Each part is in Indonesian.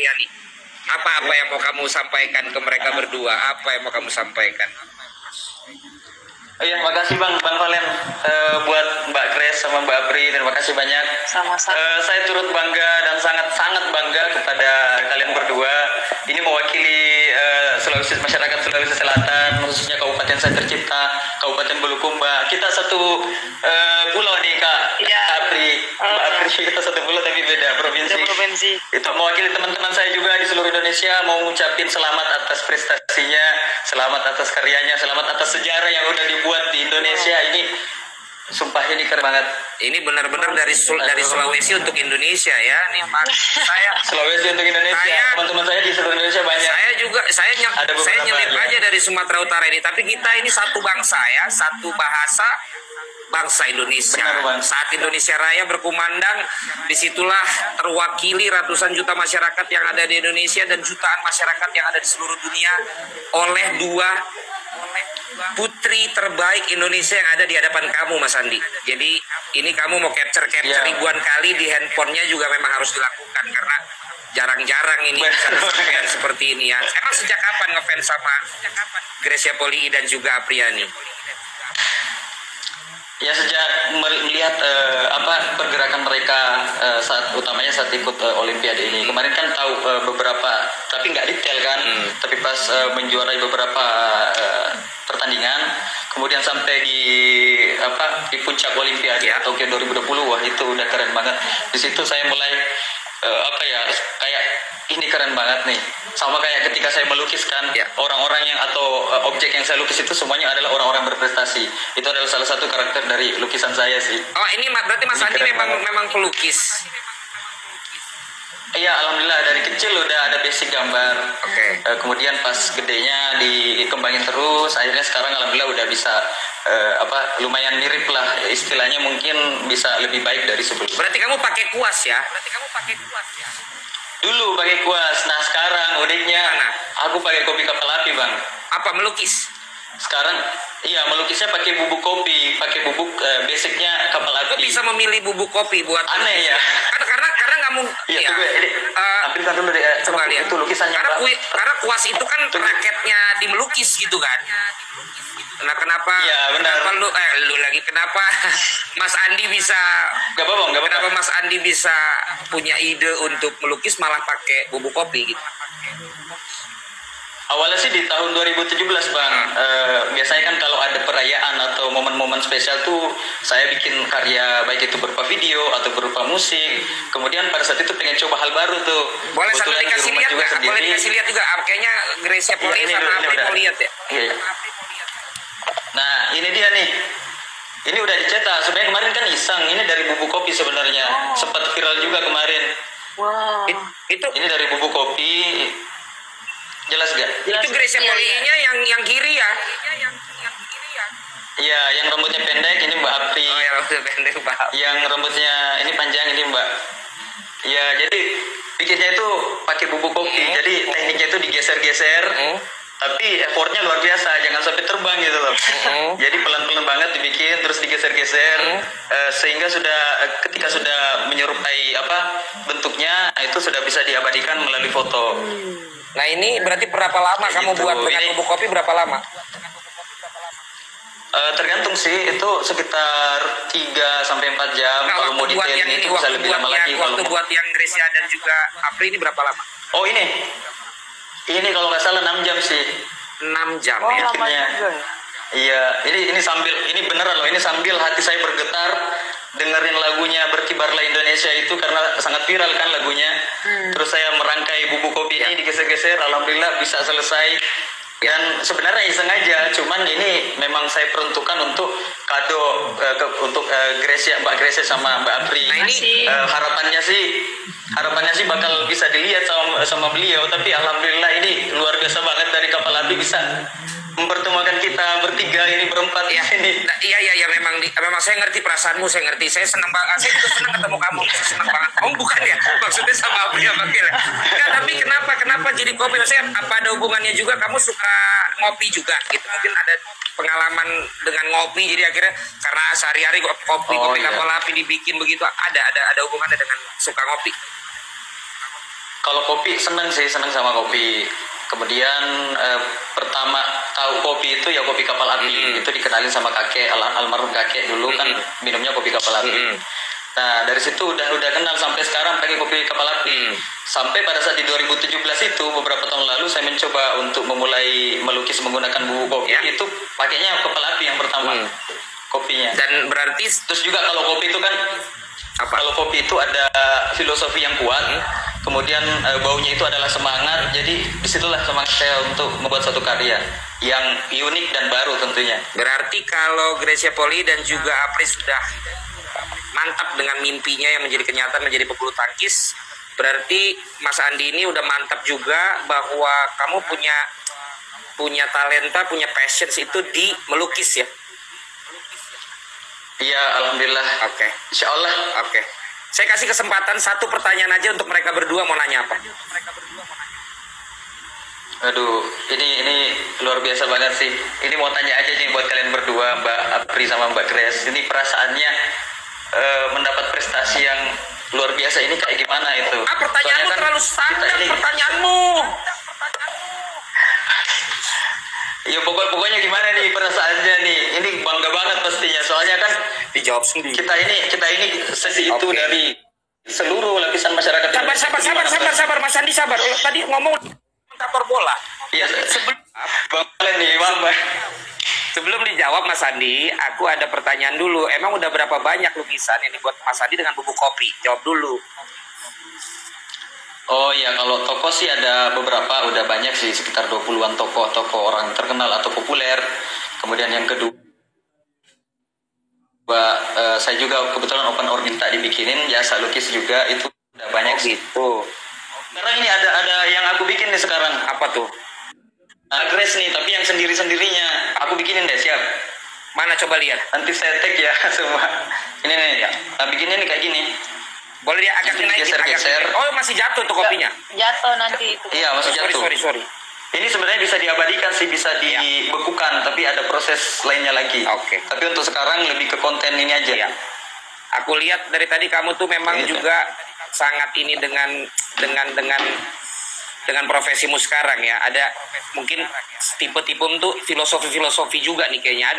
Apriani? Apa yang mau kamu sampaikan ke mereka berdua? Apa yang mau kamu sampaikan? Oh iya, makasih Bang Valen, buat Mbak Grace sama Mbak Apri, terima kasih banyak. Sama-sama. Saya turut bangga dan sangat bangga kepada kalian berdua. Ini mewakili masyarakat Sulawesi Selatan, khususnya Kabupaten Saya Tercipta, Kabupaten Bulukumba. Kita satu pulau nih Kak, Iya. Apri, Mbak Apri, kita satu pulau tapi beda provinsi. Provinsi. Itu mewakili teman-teman saya juga di seluruh Indonesia, mau ngucapin selamat atas prestasinya, selamat atas karyanya, selamat atas sejarah yang udah dibuat di Indonesia. Ini sumpah ini keren banget. Ini benar-benar dari Sulawesi untuk Indonesia ya. Nih Pak, saya Sulawesi untuk Indonesia. Teman-teman saya di seluruh Indonesia banyak. Saya juga saya nyelip aja. aja dari Sumatera Utara ini, tapi kita ini satu bangsa ya, satu bahasa, bangsa Indonesia. Benar, Saat Indonesia Raya berkumandang, disitulah terwakili ratusan juta masyarakat yang ada di Indonesia dan jutaan masyarakat yang ada di seluruh dunia oleh dua putri terbaik Indonesia yang ada di hadapan kamu, Mas Andi. Jadi ini kamu mau capture ribuan kali di handphonenya juga memang harus dilakukan karena jarang-jarang ini sampean seperti ini ya. Emang sejak kapan ngefans sama Gracia Poli dan juga Apriani? Ya sejak melihat pergerakan mereka utamanya saat ikut Olimpiade ini. Kemarin kan tahu beberapa, tapi nggak detail kan. Tapi pas menjuarai beberapa pertandingan, kemudian sampai di puncak Olimpiade Tokyo 2020, wah itu udah keren banget. Di situ saya mulai kayak ini keren banget nih. Sama kayak ketika saya melukiskan, orang-orang yang atau objek yang saya lukis itu semuanya adalah orang-orang berprestasi. Itu adalah salah satu karakter dari lukisan saya sih. Oh, ini berarti Mas Andi memang pelukis. Iya, alhamdulillah dari kecil udah ada basic gambar. Oke. Kemudian pas gedenya dikembangin terus, akhirnya sekarang alhamdulillah udah bisa lumayan mirip lah, istilahnya mungkin bisa lebih baik dari sebelumnya. Berarti kamu pakai kuas ya? Dulu pakai kuas, nah sekarang uniknya aku pakai kopi kapal api Bang. Apa melukis? Sekarang iya melukisnya pakai bubuk kopi, pakai bubuk basicnya kapal api. Kok bisa memilih bubuk kopi buat aneh ya? Karena kamu iya tunggu ini ambilkan dulu deh coba lihat itu lukisannya karena kuas itu kan raketnya di melukis gitu kan. Nah kenapa? Iya benar. Kenapa Mas Andi bisa? Gak apa-apa. Kenapa Mas Andi bisa punya ide untuk melukis malah pakai bubuk kopi gitu? Awalnya sih di tahun 2017 Bang. Biasanya kan kalau ada perayaan atau momen-momen spesial tuh saya bikin karya, baik itu berupa video atau berupa musik. Kemudian pada saat itu pengen coba hal baru tuh. Boleh sambil dikasih lihat nggak? Boleh dikasih lihat juga. Kayaknya Gracia Poli sama Apri mau lihat ya. Iya. Nah ini dia nih. Ini udah dicetak. Sebenarnya kemarin kan iseng. Ini dari bubuk kopi sebenarnya. Sempat viral juga kemarin. Wow. Ini dari bubuk kopi. Jelas gak? Itu Gracia Poli-nya yang kiri ya? Iya, yang rambutnya pendek ini Mbak Apri. Oh, yang rambutnya pendek Mbak. Yang rambutnya ini panjang ini Mbak. Iya, jadi bikinnya itu pakai bubuk kopi. Jadi tekniknya itu digeser-geser. Tapi effortnya luar biasa, jangan sampai terbang gitu loh. Jadi pelan-pelan banget dibikin, terus digeser-geser, sehingga ketika sudah menyerupai bentuknya, itu sudah bisa diabadikan melalui foto. Nah ini berarti berapa lama kamu buat dengan bubuk kopi, berapa lama? Tergantung sih, itu sekitar 3-4 jam. Nah, kalau mau detail ini bisa lebih lama lagi. Waktu buat yang Gracia dan juga Apri ini berapa lama? Oh ini kalau nggak salah 6 jam sih. 6 jam Oh, ya? lama juga. Iya, ini beneran loh, ini sambil hati saya bergetar dengerin lagunya Berkibarlah Indonesia itu karena sangat viral kan lagunya. Terus saya merangkai bubuk kopi ini digeser-geser, alhamdulillah bisa selesai. Dan sebenarnya iseng aja, cuman ini memang saya peruntukkan untuk kado untuk Mbak Gracia sama Mbak Apri. Nah, ini harapannya sih bakal bisa dilihat sama beliau, tapi alhamdulillah ini luar biasa banget dari kapal api bisa mempertemukan kita bertiga ini berempat ya. ini. Nah, iya memang saya ngerti perasaanmu, saya ngerti. Saya senang banget. Saya juga senang ketemu kamu. Saya senang banget. Oh bukan ya? Maksudnya sama Apri ya Bakil. Enggak, tapi kenapa jadi kopi? Maksudnya apa ada hubungannya juga? Kamu suka ngopi juga gitu? Mungkin ada pengalaman dengan ngopi, jadi akhirnya karena sehari-hari kopi kapal api dibikin begitu, ada hubungannya dengan suka ngopi? Kalau kopi seneng sih, seneng sama kopi. Kemudian pertama tahu kopi itu ya kopi kapal api. Itu dikenalin sama kakek, almarhum kakek dulu kan minumnya kopi kapal api. Nah dari situ udah kenal sampai sekarang pakai kopi kapal api. Sampai pada saat di 2017 itu beberapa tahun lalu saya mencoba untuk memulai melukis menggunakan bubuk kopi. Itu pakainya kapal api yang pertama kopinya. Dan berarti Terus juga kalau kopi itu kan kalau kopi itu ada filosofi yang kuat, kemudian baunya itu adalah semangat. Jadi disitulah semangat saya untuk membuat satu karya yang unik dan baru tentunya. Berarti kalau Gracia Poli dan juga Apri sudah mantap dengan mimpinya yang menjadi kenyataan menjadi pebulu tangkis, berarti Mas Andi ini udah mantap juga bahwa kamu punya talenta, punya passion itu di melukis ya. Iya, alhamdulillah. Oke. Insya Allah. Oke. Saya kasih kesempatan satu pertanyaan aja untuk mereka berdua, mau nanya apa? Aduh, ini luar biasa banget sih. Ini mau tanya aja nih buat kalian berdua, Mbak Apri sama Mbak Grace. Ini perasaannya mendapat prestasi yang luar biasa ini kayak gimana itu? Pertanyaanmu Soalnya terlalu kita standar ini- pertanyaanmu. Ya pokoknya gimana nih perasaannya nih? Ini bangga banget pastinya. Soalnya kan Dijawab sendiri. kita ini sesi itu Oke. dari seluruh lapisan masyarakat. Sabar Mas Andi, sabar. Tadi ngomong komentator bola. Iya. Bang nih, Bang. Sebelum dijawab Mas Andi, aku ada pertanyaan dulu. Emang udah berapa banyak lukisan yang dibuat Mas Andi dengan bubuk kopi? Jawab dulu. Oh iya, kalau toko sih ada beberapa, udah banyak sih, sekitar 20-an toko orang terkenal atau populer. Kemudian yang kedua, saya juga kebetulan open order minta dibikinin jasa lukis juga, itu udah banyak sih. Gitu. Sekarang ini ada yang aku bikin nih sekarang. Apa tuh? Grace nih, tapi yang sendiri-sendirinya. Aku bikinin deh, siap. Mana coba lihat? Nanti saya tag ya semua. Ini nih, bikinnya nih kayak gini. Boleh dia agak dinaikin, Geser-geser. Oh, masih jatuh tuh kopinya. Jatuh nanti itu. Iya, masih jatuh. Sorry. Ini sebenarnya bisa diabadikan sih, bisa dibekukan, tapi ada proses lainnya lagi. Oke. Tapi untuk sekarang lebih ke konten ini aja. Iya. Aku lihat dari tadi kamu tuh memang Iya. juga sangat ini dengan profesimu sekarang ya. Ada mungkin tipe-tipe tuh filosofi juga nih kayaknya.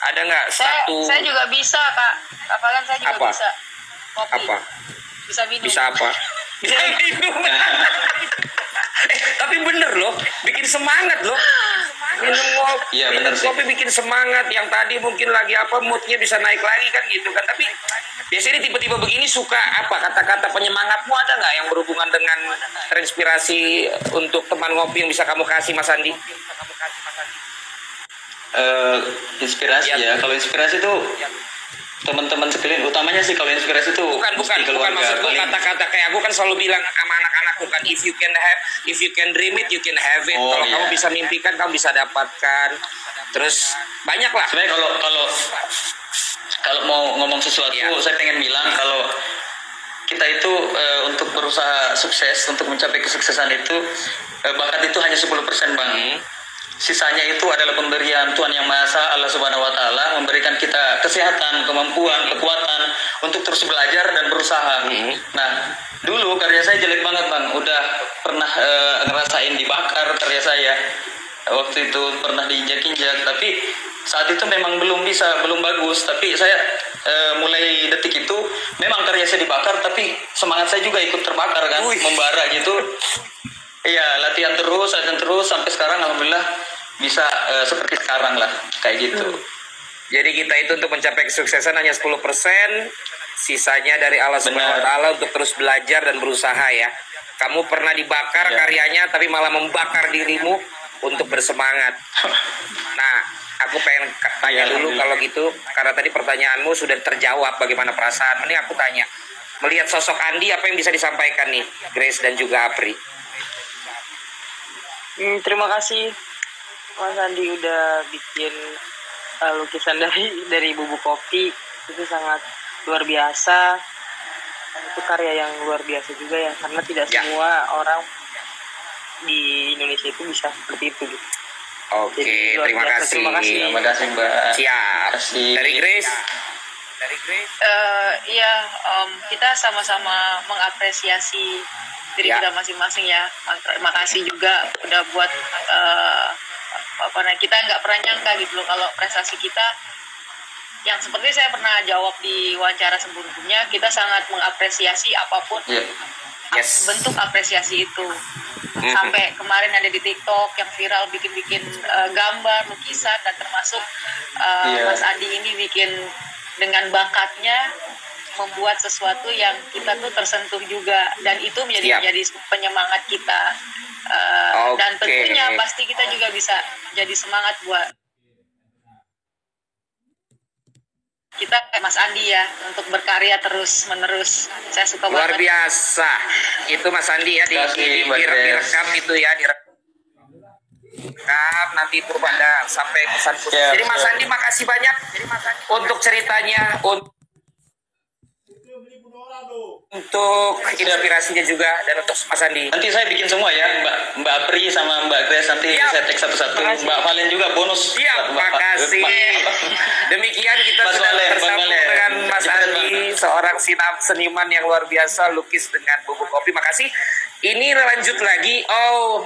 Ada nggak satu? Saya juga bisa, Kak. Apalagi saya juga Apa? bisa. Kopi. Apa? Bisa minum. Bisa apa? Bisa minum. Tapi bener loh, bikin semangat loh. Minum kopi, Iya, bener sih. kopi bikin semangat. Yang tadi mungkin lagi apa moodnya bisa naik lagi kan gitu kan. Tapi biasanya tipe-tipe begini suka apa kata-kata penyemangatmu ada nggak yang berhubungan dengan terinspirasi untuk teman ngopi yang bisa kamu kasih Mas Andi? Inspirasi Iya. ya. Kalau inspirasi tuh teman-teman sekalian, utamanya sih kalau inspirasi tuh Bukan keluarga. maksudku Paling- kata-kata kayak aku kan selalu bilang sama anak-anakku kan if you can dream it you can have it. Oh, Kalau iya. kamu bisa mimpikan kamu bisa dapatkan. Terus banyak lah. Sebenarnya kalau mau ngomong sesuatu, Iya. saya pengen bilang kalau kita itu untuk berusaha sukses, untuk mencapai kesuksesan itu bakat itu hanya 10%, Bang. Sisanya itu adalah pemberian Tuhan Yang Maha Esa, Allah Subhanahu wa taala, memberikan kita kesehatan, kemampuan, kekuatan untuk terus belajar dan berusaha. Nah, dulu karya saya jelek banget, Bang. Udah pernah ngerasain dibakar karya saya. Waktu itu pernah diinjak-injak, tapi saat itu memang belum bagus. Tapi saya mulai detik itu memang karya saya dibakar, tapi semangat saya juga ikut terbakar kan, membara gitu. Iya, latihan terus sampai sekarang alhamdulillah bisa seperti sekarang lah, kayak gitu. Jadi kita itu untuk mencapai kesuksesan hanya 10%, sisanya dari Allah Subhanahu wa taala untuk terus belajar dan berusaha ya. Kamu pernah dibakar karyanya tapi malah membakar dirimu untuk bersemangat. Nah, aku pengen tanya dulu kalau gitu, karena tadi pertanyaanmu sudah terjawab bagaimana perasaan. Ini aku tanya, melihat sosok Andi apa yang bisa disampaikan nih, Grace dan juga Apri? Terima kasih Mas Andi udah bikin lukisan dari bubuk kopi, itu sangat luar biasa. Dan itu karya yang luar biasa juga ya, karena tidak semua orang di Indonesia itu bisa seperti itu gitu. Oke, Jadi, luar terima biasa. kasih. Terima kasih. Terima kasih, Mbak. Siap. Terima kasih. Dari Grace, dari Grace? Iya, kita sama-sama mengapresiasi diri Ya. kita masing-masing ya. Makasih juga udah buat kita nggak pernah nyangka gitu loh kalau prestasi kita yang seperti saya pernah jawab di wawancara sebelumnya, kita sangat mengapresiasi apapun Iya. Yes. bentuk apresiasi itu. Sampai kemarin ada di TikTok yang viral bikin-bikin gambar, lukisan, dan termasuk Iya. Mas Adi ini bikin dengan bakatnya membuat sesuatu yang kita tuh tersentuh juga, dan itu Siap. menjadi penyemangat kita. Dan Oke. tentunya pasti kita juga bisa jadi semangat buat kita kayak Mas Andi ya untuk berkarya terus menerus. Saya suka Luar banget. biasa. Itu Mas Andi ya Terima kasih, Mbak Grace. direkam itu ya, direkam nanti itu pada sampai pesan-pesan. Siap, Jadi Mas siap. Andi makasih banyak untuk ceritanya, untuk inspirasinya juga, dan untuk Mas Andi. Nanti saya bikin semua ya, Mbak Apri sama Mbak Grace, nanti Siap. saya teks satu-satu. Makasih. Mbak Valen juga bonus. Siap, makasih. Demikian kita Mas sudah Valen, Bang bersambung Valen. dengan Mas Cepetan, Andi, seorang seniman yang luar biasa, lukis dengan bubuk kopi. Makasih. Ini lanjut lagi. Oh,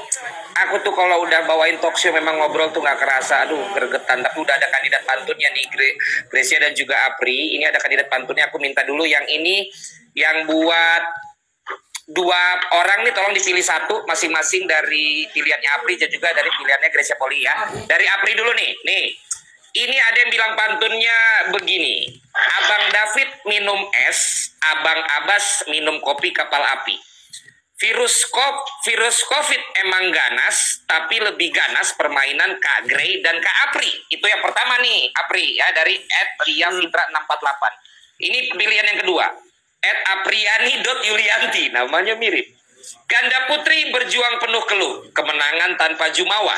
aku tuh kalau udah bawain talk show memang ngobrol tuh nggak kerasa. Aduh, gregetan. Tapi udah ada kandidat pantunnya nih, Gracia dan juga Apri. Ini ada kandidat pantunnya. Aku minta dulu yang ini, yang buat dua orang nih, tolong dipilih satu masing-masing dari pilihannya Apri dan juga dari pilihannya Gracia Poli ya. Dari Apri dulu nih. Nih. Ini ada yang bilang pantunnya begini. Abang David minum es, Abang Abbas minum kopi kapal api. Virus COVID emang ganas, tapi lebih ganas permainan Kak Grey dan Kak Apri. Itu yang pertama nih, Apri ya, dari @riafitra648. Ini pilihan yang kedua. @apriani.yulianti, namanya mirip. Ganda putri berjuang penuh keluh, kemenangan tanpa jumawa.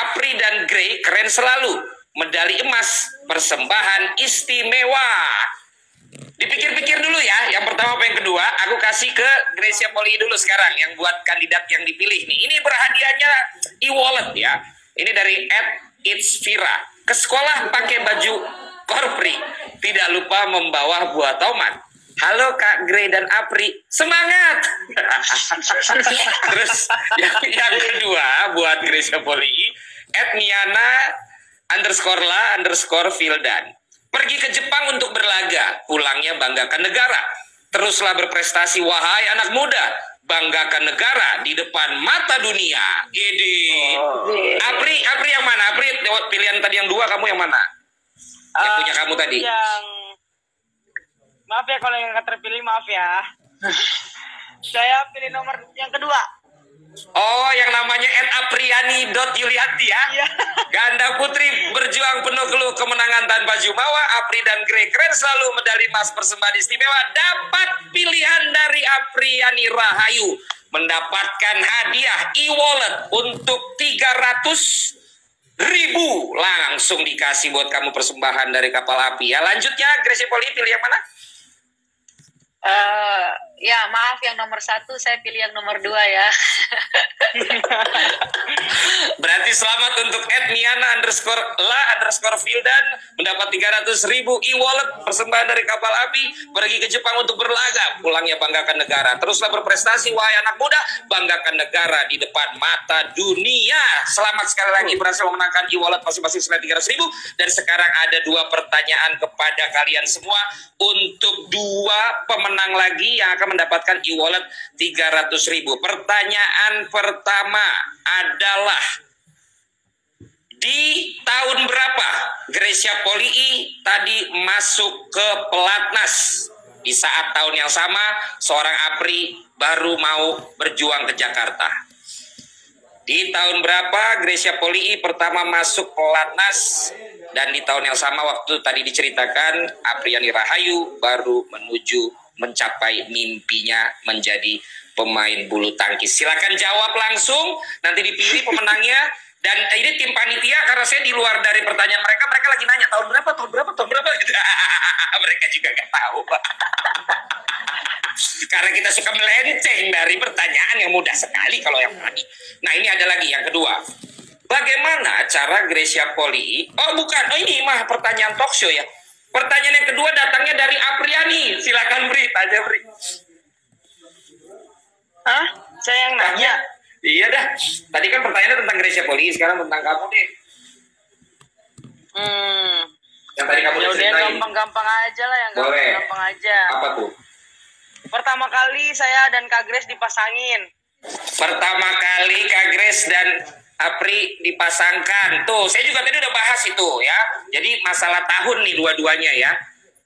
Apri dan Grey keren selalu, medali emas, persembahan istimewa. Dipikir-pikir dulu ya, yang pertama apa yang kedua, aku kasih ke Gracia Poli dulu sekarang, yang buat kandidat yang dipilih nih. Ini berhadiahnya e-wallet ya. Ini dari @itsvira. Ke sekolah pakai baju korpri, tidak lupa membawa buah tomat. Halo Kak Grey dan Apri, semangat! Terus yang kedua buat Gracia Poli, @niana_la_fildan. Pergi ke Jepang untuk berlaga, pulangnya banggakan negara. Teruslah berprestasi wahai anak muda, banggakan negara di depan mata dunia. Gede. Apri yang mana? Apri pilihan tadi yang dua, kamu yang mana? Yang punya kamu tadi. Yang maaf ya kalau yang nggak terpilih, maaf ya. Saya pilih nomor yang kedua. Oh, yang namanya @apriani.yulianti ya. Iya. Ganda putri berjuang penuh keluh, kemenangan tanpa jumawa. Apri dan Grey keren selalu, medali emas, persembahan istimewa. Dapat pilihan dari Apriani Rahayu, mendapatkan hadiah e-wallet untuk 300.000 langsung dikasih buat kamu, persembahan dari kapal api ya. Lanjutnya Gracia Poli pilih yang mana? Ya maaf, yang nomor 1 saya pilih yang nomor 2 ya. Berarti selamat untuk @niana_la_fildan mendapat 300.000 e-wallet, persembahan dari kapal api. Pergi ke Jepang untuk berlaga, pulangnya banggakan negara. Teruslah berprestasi wahai anak muda, banggakan negara di depan mata dunia. Selamat sekali lagi berhasil memenangkan e-wallet masing-masing senilai 300.000. Dan sekarang ada 2 pertanyaan kepada kalian semua, untuk 2 pemenang lagi yang akan mendapatkan e-wallet 300.000. Pertanyaan pertama adalah, di tahun berapa Gracia Poli tadi masuk ke pelatnas? Di saat tahun yang sama seorang Apri baru mau berjuang ke Jakarta. Di tahun berapa Gracia Poli pertama masuk pelatnas? Dan di tahun yang sama waktu tadi diceritakan, Apriani Rahayu baru mencapai mimpinya menjadi pemain bulu tangkis. Silakan jawab langsung, nanti dipilih pemenangnya. Dan ini tim panitia, karena saya di luar dari pertanyaan mereka lagi nanya tahun berapa gitu. Mereka juga nggak tahu. Karena kita suka melenceng dari pertanyaan yang mudah sekali kalau yang tadi. Nah, ini ada lagi yang kedua. Bagaimana cara Gracia Poli? Oh bukan, ini mah pertanyaan talk show ya. Pertanyaan yang kedua datangnya dari Apriani. Silakan Bri, tanya Bri. Hah? Saya yang nanya. Iya dah. Tadi kan pertanyaannya tentang Gracia Poli, sekarang tentang kamu deh. Yang tadi kamu Ya udah yang ceritain. gampang-gampang aja lah, yang Boleh. gampang-gampang aja. Apa tuh? Pertama kali saya dan Kak Grace dipasangin. Pertama kali Kak Grace dan Apri dipasangkan. Tuh, saya juga tadi udah bahas itu ya. Jadi masalah tahun nih dua-duanya ya.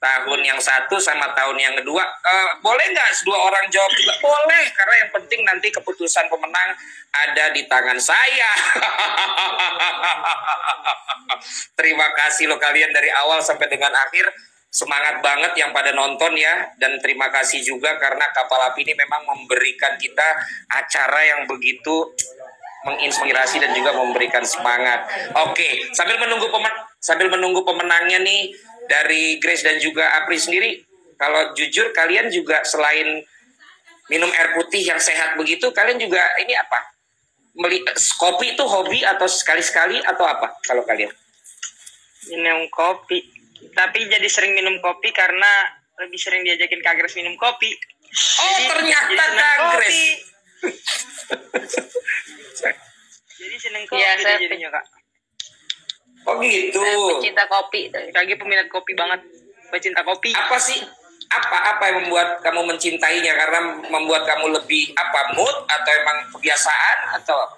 Tahun yang satu sama tahun yang kedua. Boleh nggak dua orang jawab juga? Boleh, karena yang penting nanti keputusan pemenang ada di tangan saya. Terima kasih loh kalian dari awal sampai dengan akhir. Semangat banget yang pada nonton ya. Dan terima kasih juga karena Kapal Api ini memang memberikan kita acara yang begitu menginspirasi dan juga memberikan semangat. Oke, sambil menunggu pemenangnya nih dari Grace dan juga Apri sendiri, kalau jujur kalian juga selain minum air putih yang sehat begitu, kalian juga ini apa? Kopi itu hobi atau sekali-sekali atau apa kalau kalian? Minum kopi. Tapi jadi sering minum kopi karena lebih sering diajakin Kak Grace minum kopi. Oh, ternyata Kak Grace. Jadi seneng kopi Iya, saya jadinya, Kak. Oh gitu. Pecinta kopi. Kaki peminat kopi banget. Pecinta kopi. Apa sih? Apa yang membuat kamu mencintainya? Karena membuat kamu lebih apa, mood atau emang kebiasaan atau apa?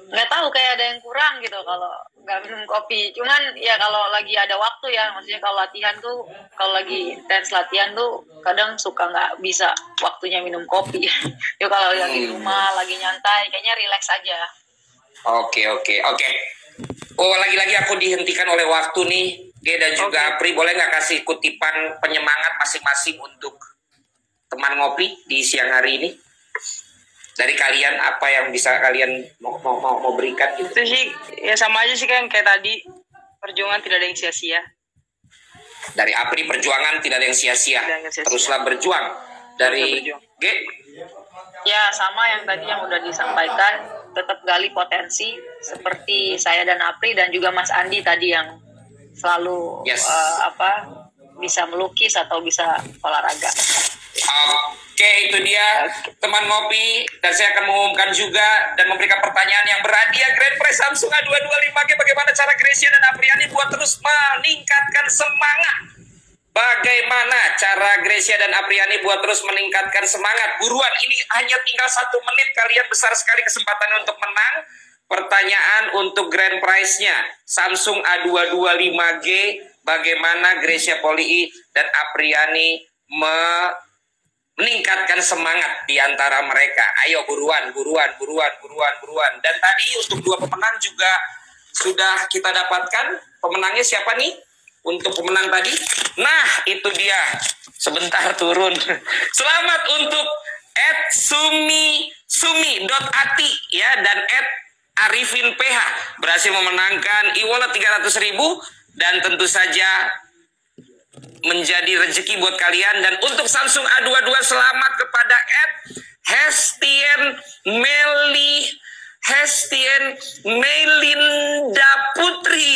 Nggak tahu, kayak ada yang kurang gitu kalau nggak minum kopi. Cuman ya kalau lagi ada waktu ya, maksudnya kalau latihan tuh, kalau lagi intens latihan tuh kadang suka nggak bisa waktunya minum kopi. Ya kalau lagi di rumah, lagi nyantai, kayaknya relax aja. Oke. Oh, lagi-lagi aku dihentikan oleh waktu nih. G dan juga Apri, boleh nggak kasih kutipan penyemangat masing-masing untuk teman ngopi di siang hari ini? Dari kalian, apa yang bisa kalian mau berikan gitu? Itu sih ya sama aja sih kayak tadi. Perjuangan tidak ada yang sia-sia. Dari Apri, perjuangan tidak ada yang sia-sia. Tidak ada yang sia-sia. Teruslah berjuang. Dari berjuang. G, Ya sama yang tadi yang udah disampaikan, tetap gali potensi seperti saya dan Apri dan juga Mas Andi tadi yang selalu Yes. bisa melukis atau bisa olahraga. Oke, itu dia teman ngopi, dan saya akan mengumumkan juga dan memberikan pertanyaan yang berhadiah Grand Prize Samsung A225G. Bagaimana cara Gracia dan Apriani buat terus meningkatkan semangat? Bagaimana cara Gracia dan Apriani buat terus meningkatkan semangat? Buruan, ini hanya tinggal 1 menit, kalian besar sekali kesempatan untuk menang. Pertanyaan untuk Grand Prize-nya Samsung A225G. Bagaimana Gracia Poli dan Apriani meningkatkan semangat di antara mereka? Ayo buruan. Dan tadi untuk 2 pemenang juga sudah kita dapatkan. Pemenangnya siapa nih? Untuk pemenang tadi. Nah, itu dia. Sebentar turun. Selamat untuk @sumi.ati ya, dan @arifin.ph berhasil memenangkan e-wallet 300.000 dan tentu saja menjadi rezeki buat kalian. Dan untuk Samsung A22 selamat kepada Hestien Melinda Putri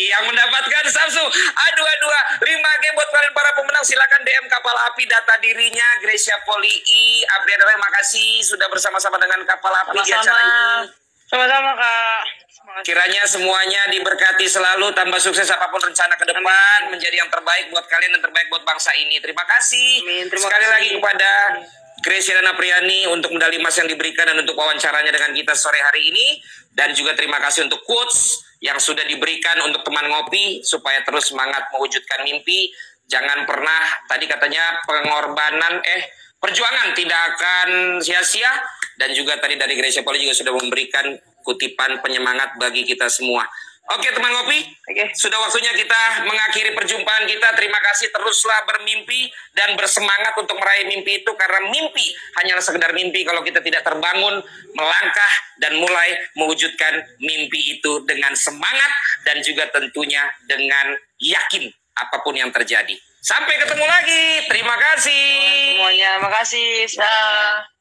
yang mendapatkan Samsung A225G. Buat kalian para pemenang silakan DM Kapal Api data dirinya. Gracia Poli, Apriani, terima kasih sudah bersama-sama dengan Kapal Api di acara ini. Sama-sama, Kak. Semangat. Kiranya semuanya diberkati selalu, tambah sukses apapun rencana ke depan, menjadi yang terbaik buat kalian dan terbaik buat bangsa ini. Terima kasih. Amin, terima sekali kasih. lagi kepada Gracia dan Apriani untuk medali emas yang diberikan dan untuk wawancaranya dengan kita sore hari ini. Dan juga terima kasih untuk quotes yang sudah diberikan untuk teman ngopi supaya terus semangat mewujudkan mimpi. Jangan pernah, tadi katanya perjuangan tidak akan sia-sia. Dan juga tadi dari Gracia Poli juga sudah memberikan kutipan penyemangat bagi kita semua. Oke teman ngopi, sudah waktunya kita mengakhiri perjumpaan kita. Terima kasih, teruslah bermimpi dan bersemangat untuk meraih mimpi itu. Karena mimpi hanyalah sekedar mimpi kalau kita tidak terbangun, melangkah dan mulai mewujudkan mimpi itu dengan semangat dan juga tentunya dengan yakin apapun yang terjadi. Sampai ketemu lagi, terima kasih Semuanya, makasih. Dah.